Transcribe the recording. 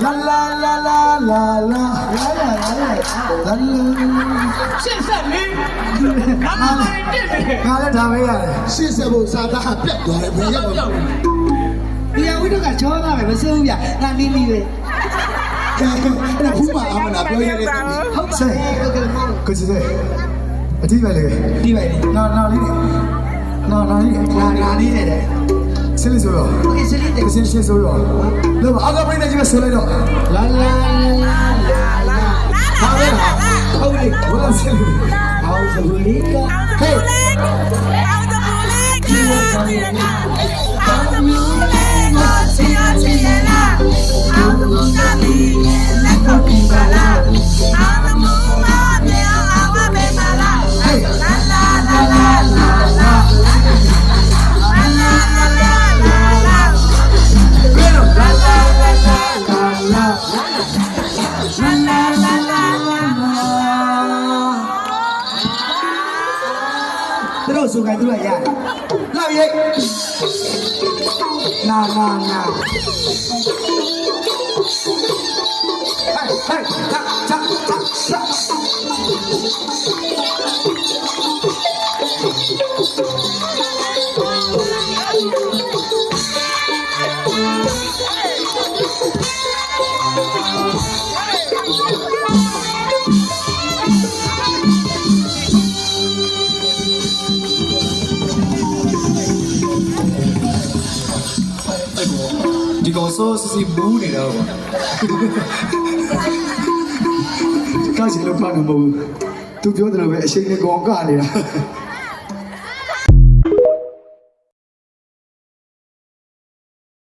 la la la la la la la Shit, set me. I'm not ငါလည်းဒါပဲရတယ် ရှေ့ဆက်ဖို့စာသားပြတ်သွားတယ်ဘယ်ရောက်တော့ ဒီအဝိဒကချောသားပဲမစိုးဘူးဗျငါနီးနီးပဲ အဲ့ဒါဖူးမအာမနာပြောရတဲ့ ဟုတ်ပါဘူးဟုတ်ကဲ့မော ကိုကြီးစေအတိပဲလေ ဒီပဲလေ နာလေးနာလေး လာလေးနဲ့တဲ့ ဆင်းဆိုရော โอเคစလေးတဲ့ ဆင်းဆိုရောလောအာကပိနေကြီးပဲဆိုလိုက်တော့ လာလာလာလာဟာပဲဟုတ်လေ ဝလာဆင်း အောင်စဘူးလေးကဟေး သူတို့ဆိုခိုင်းသူတို့ရတယ်လောက်ရိတ်နာဟဲ့ဟဲ့ဒီကောင်စောစီမူးနေတာပေါ့ကားချင်လို့ဖတ်နေမဟုတ်ဘူးသူပြောတယ်လို့ပဲအချိန်နဲ့ကောင်ကနေတာ